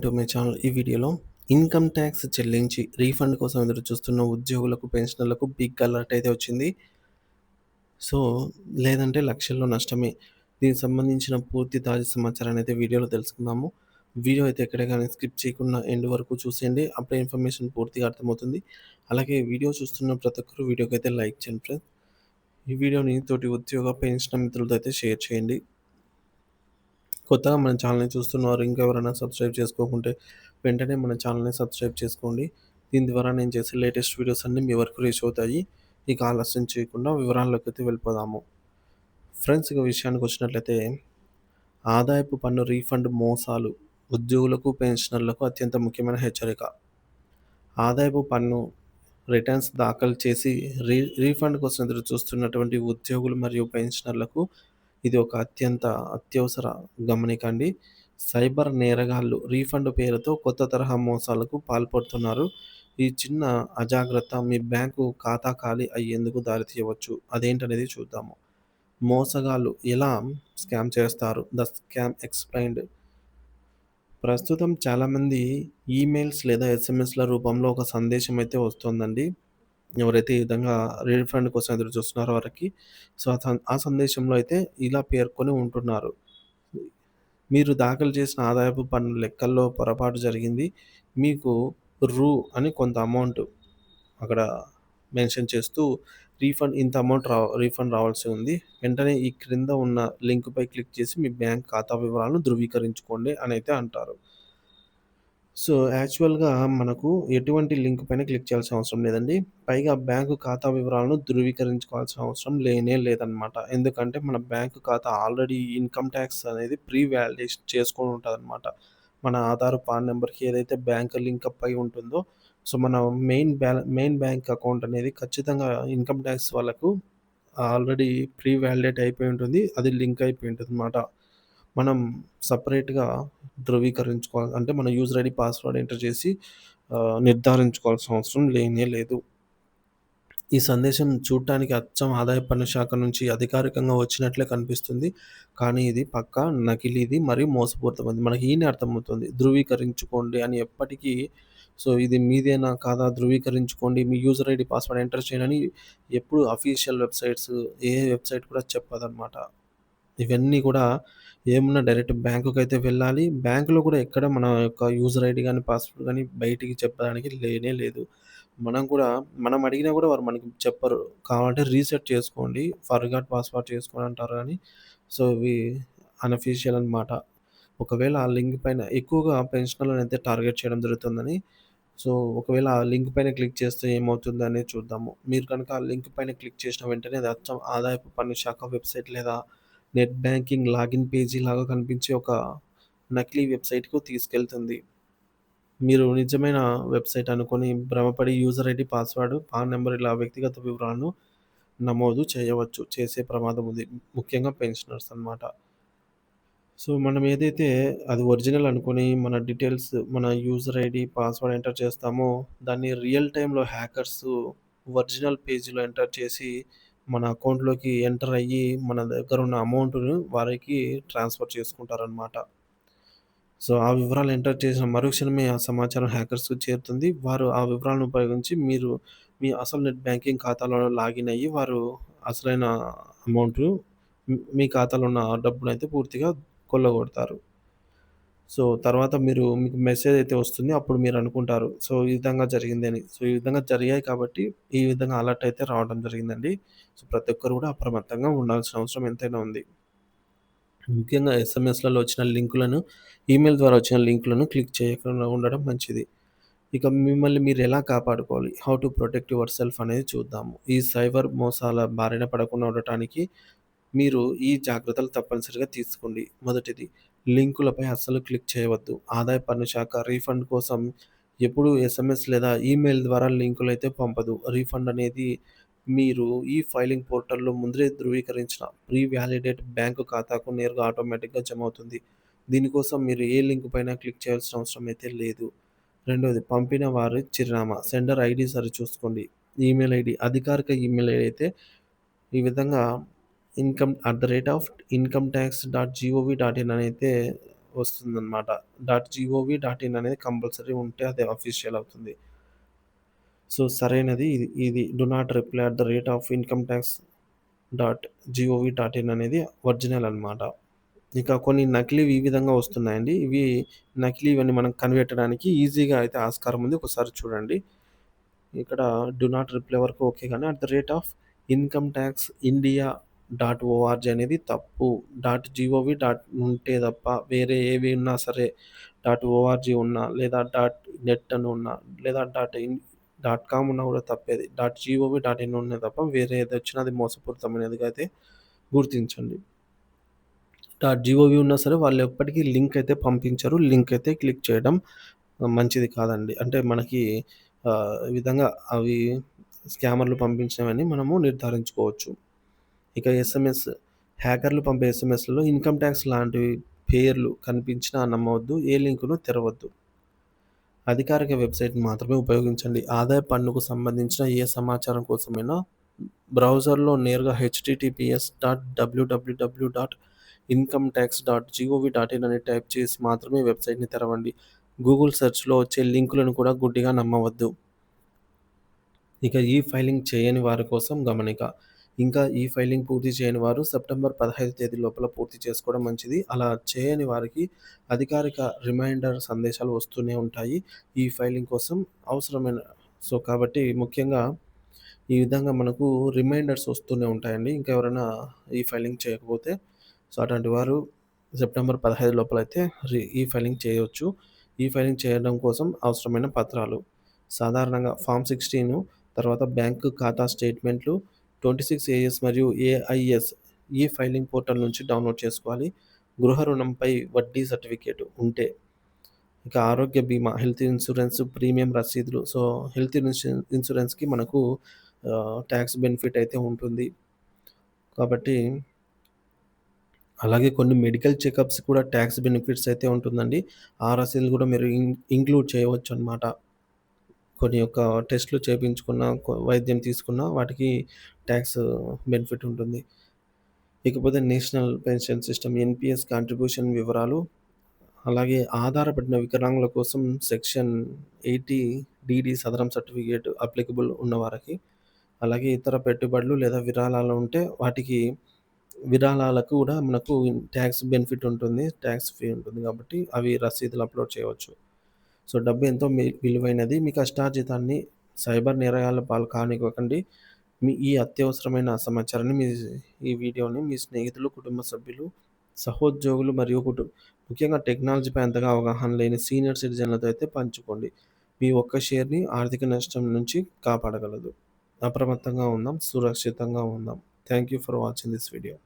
To my channel. ఈ వీడియోలో income tax చెల్లించి రీఫండ్ కోసం ఎదురు చూస్తున్న ఉద్యోగులకు, పెన్షనర్లకు బిగ్ అలర్ట్ అయితే వచ్చింది. సో, లేదంటే లక్షల్లో నష్టమే. దీనికి సంబంధించిన పూర్తి తాజా సమాచారాన్ని అయితే వీడియోలో తెలుసుకుందాము. వీడియో అయితే ఎక్కడ గాని స్కిప్ చేయకుండా ఎండ్ వరకు చూసేయండి. అప్పుడే ఇన్ఫర్మేషన్ పూర్తిగా అర్థమవుతుంది. అలాగే వీడియో చూస్తున్న ప్రతి ఒక్కరు వీడియోకైతే లైక్ చేయండి ఫ్రెండ్స్. ఈ వీడియోని తోటి ఉద్యోగ, పెన్షనర్ మిత్రులతో అయితే షేర్ చేయండి. కొత్తగా మన ఛానల్‌ని చూస్తున్నవారు ఇంకా ఎవరైనా సబ్స్క్రైబ్ చేసుకోకుంటే వెంటనే మన ఛానల్‌ని సబ్స్క్రైబ్ చేసుకోండి. దీని ద్వారా నేను చేసే లేటెస్ట్ వీడియోస్ అన్నీ మీ వరకు రీచ్ అవుతాయి. ఇక ఆలస్యం చేయకుండా వివరాల్లోకైతే వెళ్ళిపోదాము. ఫ్రెండ్స్, ఇక విషయానికొచ్చినట్లయితే ఆదాయపు పన్ను రీఫండ్ మోసాలు ఉద్యోగులకు, పెన్షనర్లకు అత్యంత ముఖ్యమైన హెచ్చరిక. ఆదాయపు పన్ను రిటర్న్స్ దాఖలు చేసి రీఫండ్ కోసం ఎదురు చూస్తున్నటువంటి ఉద్యోగులు మరియు పెన్షనర్లకు ఇది ఒక అత్యవసర గమనిక అండి. సైబర్ నేరగాళ్లు రీఫండ్ పేరుతో కొత్త తరహా మోసాలకు పాల్పడుతున్నారు. ఈ చిన్న అజాగ్రత్త మీ బ్యాంకు ఖాతా ఖాళీ అయ్యేందుకు దారితీయవచ్చు. అదేంటనేది చూద్దాము. మోసగాళ్ళు ఎలా స్కామ్ చేస్తారు? The scam explained. ప్రస్తుతం చాలామంది ఈమెయిల్స్ లేదా ఎస్ఎంఎస్‌ల రూపంలో ఒక సందేశం అయితే వస్తోందండి. ఎవరైతే ఈ విధంగా రీఫండ్ కోసం ఎదురు చూస్తున్నారో వారికి. సో, ఆ సందేశంలో అయితే ఇలా పేర్కొని ఉంటున్నారు. మీరు దాఖలు చేసిన ఆదాయపు పన్ను లెక్కల్లో పొరపాటు జరిగింది. మీకు రూ. అని కొంత అమౌంట్ అక్కడ మెన్షన్ చేస్తూ ఇంత అమౌంట్ రీఫండ్ రావాల్సి ఉంది. వెంటనే ఈ క్రింద ఉన్న లింక్‌పై క్లిక్ చేసి మీ బ్యాంక్ ఖాతా వివరాలను ధృవీకరించుకోండి అనైతే అంటారు. సో, యాక్చువల్‌గా మనకు ఎటువంటి లింక్ పైన క్లిక్ చేయాల్సిన అవసరం లేదండి. పైగా బ్యాంకు ఖాతా వివరాలను ధృవీకరించుకోవాల్సిన అవసరం లేనే లేదనమాట. ఎందుకంటే మన బ్యాంకు ఖాతా ఆల్రెడీ ఇన్‌కమ్ టాక్స్ అనేది ప్రీ వాలిడేషన్ చేసుకొని ఉంటదనమాట. మన ఆధార్, పాన్ నంబర్‌కి ఏదైతే బ్యాంక్ లింకప్ అయి ఉంటుందో, సో, మన మెయిన్ బ్యాంక్ అకౌంట్ అనేది ఖచ్చితంగా ఇన్‌కమ్ టాక్స్ వాళ్ళకు ఆల్రెడీ ప్రీ వాలిడేట్ అయిపోయి ఉంటుంది. అది లింక్ అయిపోయి ఉంటదనమాట. మనం సెపరేట్‌గా ధృవీకరించుకోవాలి. అంటే మన యూజర్ ఐడీ, పాస్వర్డ్ ఎంటర్ చేసి నిర్ధారించుకోవాల్సిన అవసరం లేనే లేదు. ఈ సందేశం చూడటానికి అచ్చం ఆదాయ పన్ను శాఖ నుంచి అధికారికంగా వచ్చినట్లే కనిపిస్తుంది. కానీ ఇది పక్కా నకిలీది మరియు మోసపూరితమైనది. మనకి ఈయనే అర్థమవుతుంది. ధృవీకరించుకోండి అని ఎప్పటికీ, సో, ఇది మీదేనా కాదా ధృవీకరించుకోండి. మీ యూజర్ ఐడీ, పాస్వర్డ్ ఎంటర్ చేయండి అని ఎప్పుడు అఫీషియల్ వెబ్‌సైట్స్ ఏ వెబ్‌సైట్ కూడా చెప్పదనమాట. ఇవన్నీ కూడా ఏమున్నా డైరెక్ట్ బ్యాంకుకైతే వెళ్ళాలి. బ్యాంక్‌లో కూడా ఎక్కడ మన యొక్క యూజర్ ఐడీ గాని, పాస్వర్డ్ గాని బయటికి చెప్పడానికి లేనే లేదు. మనం అడిగినా కూడా వారు మనకి చెప్పరు. కావాలంటే రీసెట్ చేసుకోండి, ఫర్గాట్ పాస్వర్డ్ చేసుకోండి అంటారు గానీ, సో, ఇవి అనఫీషియల్ అనమాట. ఒకవేళ ఆ లింక్ పైన ఎక్కువగా పెన్షనర్‌లనైతే టార్గెట్ చేయడం జరుగుతుందని. సో, ఒకవేళ ఆ లింక్ పైన క్లిక్ చేస్తే ఏమవుతుందనేది చూద్దాము. మీరు కనుక ఆ లింక్ పైన క్లిక్ చేసిన వెంటనే అది అచ్చం ఆదాయపు పన్ను శాఖ వెబ్‌సైట్ లేదా నెట్ బ్యాంకింగ్ లాగిన్ పేజీ లాగా కనిపించే ఒక నకిలీ వెబ్‌సైట్‌కు తీసుకెళ్తుంది. మీరు నిజమైన వెబ్‌సైట్ అనుకోని భ్రమపడి user ID, password, PAN number ఇలా వ్యక్తిగత వివరాలను నమోదు చేసే ప్రమాదం ఉంది. ముఖ్యంగా పెన్షనర్స్ అన్నమాట. సో, మనం ఏదైతే అది ఒరిజినల్ అనుకోని మన డీటెయిల్స్, మన యూజర్ ఐడీ, పాస్వర్డ్ ఎంటర్ చేస్తామో దాన్ని రియల్ టైమ్‌లో హ్యాకర్సు ఒరిజినల్ పేజీలో ఎంటర్ చేసి మన అకౌంట్‌లోకి ఎంటర్ అయ్యి మన దగ్గరున్న అమౌంట్‌ను వారికి ట్రాన్స్‌ఫర్ చేసుకుంటారనమాట. సో, ఆ వివరాలు ఎంటర్ చేసిన మరుక్షణమే ఆ సమాచారం హ్యాకర్స్‌కి చేరుతుంది. వారు ఆ వివరాలను ఉపయోగించి మీ అసలు నెట్ బ్యాంకింగ్ ఖాతాలో లాగిన్ అయ్యి వారు అసలైన అమౌంటు మీ ఖాతాలో ఉన్న డబ్బునైతే పూర్తిగా కొల్లగొడతారు. సో, తర్వాత మీకు మెసేజ్ అయితే వస్తుంది. అప్పుడు మీరనుకుంటారు, సో, ఈ విధంగా జరిగిందని. సో, ఈ విధంగా జరిగాయి కాబట్టి ఈ విధంగా అలర్ట్ అయితే రావడం జరిగిందండి. సో, ప్రతి ఒక్కరు కూడా అప్రమత్తంగా ఉండాల్సిన అవసరం ఎంతైనా ఉంది. ముఖ్యంగా ఎస్ఎంఎస్‌లలో వచ్చిన లింకులను, ఈమెయిల్ ద్వారా వచ్చిన లింకులను క్లిక్ చేయకుండా ఉండడం మంచిది. ఇక మిమ్మల్ని మీరు ఎలా కాపాడుకోవాలి? How to protect your self అనేది చూద్దాము. ఈ సైబర్ మోసాల బారిన పడకుండా ఉండటానికి మీరు ఈ జాగ్రత్తలు తప్పనిసరిగా తీసుకోండి. మొదటిది, లింకులపై అస్సలు క్లిక్ చేయవద్దు. ఆదాయ పన్ను శాఖ రీఫండ్ కోసం ఎప్పుడూ ఎస్ఎంఎస్ లేదా ఈమెయిల్ ద్వారా లింకులైతే పంపదు. రీఫండ్ అనేది మీరు ఈ ఫైలింగ్ పోర్టల్‌లో ముందే ధృవీకరించిన ప్రీ వాలిడేట్ బ్యాంకు ఖాతాకు నేరుగా ఆటోమేటిక్‌గా జమవుతుంది. దీనికోసం మీరు ఏ లింక్ పైన క్లిక్ చేయాల్సిన అవసరం అయితే లేదు. రెండోది, పంపిన వారి చిరునామా, సెండర్ ఐడీ సరిచూసుకోండి. ఈమెయిల్ ఐడీ అధికారిక ఈమెయిల్ ఐడీ అయితే ఈ విధంగా income@incometax.gov.in అనైతే వస్తుందనమాట. .gov.in అనేది కంపల్సరీ ఉంటే అది అఫీషియల్ అవుతుంది. సో, సరైనది ఇది. ఇది do not reply at the rate of income tax .gov.in అనేది ఒరిజినల్ అనమాట. ఇక కొన్ని నకిలీవి ఈ విధంగా వస్తున్నాయండి. ఇవి నకిలీవని మనం కనిపెట్టడానికి ఈజీగా అయితే ఆస్కారం ఉంది. ఒకసారి చూడండి. ఇక్కడ డు నాట్ రిప్లై వరకు ఓకే గానీ at the rate of income tax India .org అనేది తప్పు. .gov. ఉంటే తప్ప వేరే ఏవి ఉన్నా సరే .org ఉన్నా లేదా .net అని ఉన్నా లేదా .com ఉన్నా కూడా తప్పేది. .gov.in ఉన్నే తప్ప వేరే ఏదొచ్చినా అది మోసపూరితమైనదిగా అయితే గుర్తించండి. .gov ఉన్నా సరే వాళ్ళు ఎప్పటికీ లింక్ అయితే పంపించరు. లింక్ అయితే క్లిక్ చేయడం మంచిది కాదండి. అంటే మనకి ఈ విధంగా అవి స్కామర్లు పంపించినవని మనము నిర్ధారించుకోవచ్చు. ఇక ఎస్ఎంఎస్ హ్యాకర్లు పంపే ఎస్ఎంఎస్‌లలో ఇన్‌కమ్ టాక్స్ లాంటివి పేర్లు కనిపించినా నమ్మవద్దు. ఏ లింకును తెరవద్దు. అధికారిక వెబ్‌సైట్‌ని మాత్రమే ఉపయోగించండి. ఆదాయ పన్నుకు సంబంధించిన ఏ సమాచారం కోసమైనా బ్రౌజర్‌లో నేరుగా https://www.incometax.gov.in అని టైప్ చేసి మాత్రమే వెబ్‌సైట్‌ని తెరవండి. గూగుల్ సెర్చ్‌లో వచ్చే లింకులను కూడా గుడ్డిగా నమ్మవద్దు. ఇక ఈ ఫైలింగ్ చేయని వారి కోసం గమనిక. ఇంకా ఈ ఫైలింగ్ పూర్తి చేయని వారు సెప్టెంబర్ 15 తేదీ లోపల పూర్తి చేసుకోవడం మంచిది. అలా చేయని వారికి అధికారిక రిమైండర్ సందేశాలు వస్తూనే ఉంటాయి. ఈ ఫైలింగ్ కోసం అవసరమైన కాబట్టి ముఖ్యంగా ఈ విధంగా మనకు రిమైండర్స్ వస్తూనే ఉంటాయండి. ఇంకా ఎవరైనా ఈ ఫైలింగ్ చేయకపోతే అటువంటి వారు సెప్టెంబర్ 15 లోపలైతే ఈ ఫైలింగ్ చేయొచ్చు. ఈ ఫైలింగ్ చేయడం కోసం అవసరమైన పత్రాలు సాధారణంగా ఫార్మ్ 16 తర్వాత బ్యాంకు ఖాతా స్టేట్మెంట్లు 26 ఏఎస్ మరియు ఏఐఎస్ ఈ ఫైలింగ్ పోర్టల్ నుంచి డౌన్లోడ్ చేసుకోవాలి. గృహ రుణంపై వడ్డీ సర్టిఫికేట్ ఉంటే, ఇక ఆరోగ్య బీమా, హెల్త్ ఇన్సూరెన్స్ ప్రీమియం రసీదులు. సో, హెల్త్ ఇన్సూరెన్స్‌కి మనకు ట్యాక్స్ బెనిఫిట్ అయితే ఉంటుంది. కాబట్టి అలాగే కొన్ని మెడికల్ చెకప్స్ కూడా ట్యాక్స్ బెనిఫిట్స్ అయితే ఉంటుందండి. ఆ రసీదులు కూడా మీరు ఇంక్లూడ్ చేయవచ్చనమాట. కొన్ని యొక్క టెస్ట్‌లు చేపించుకున్న, వైద్యం తీసుకున్న వాటికి ట్యాక్స్ బెనిఫిట్ ఉంటుంది. ఇకపోతే national pension system NPS contribution వివరాలు, అలాగే ఆధారపడిన వికలాంగుల కోసం సెక్షన్ 80 డీడీ సదరం సర్టిఫికేట్ అప్లికబుల్ ఉన్నవారికి, అలాగే ఇతర పెట్టుబడులు లేదా విరాళాలు ఉంటే వాటికి విరాళాలకు కూడా మనకు ట్యాక్స్ బెనిఫిట్ ఉంటుంది. ట్యాక్స్ ఫ్రీ ఉంటుంది కాబట్టి అవి రసీదులు అప్‌లోడ్ చేయవచ్చు. సో, డబ్బు ఎంతో విలువైనది. మీ కష్టార్జితాన్ని సైబర్ నేరగాళ్ల పాలు కానివ్వకండి. మీ ఈ అత్యవసరమైన సమాచారాన్ని ఈ వీడియోని మీ స్నేహితులు, కుటుంబ సభ్యులు, సహోద్యోగులు మరియు ముఖ్యంగా టెక్నాలజీపై అంతగా అవగాహన లేని సీనియర్ సిటిజన్లతో అయితే పంచుకోండి. మీ ఒక్క షేర్‌ని ఆర్థిక నష్టం నుంచి కాపాడగలదు. అప్రమత్తంగా ఉందాం. సురక్షితంగా ఉందాం. Thank you for watching this video.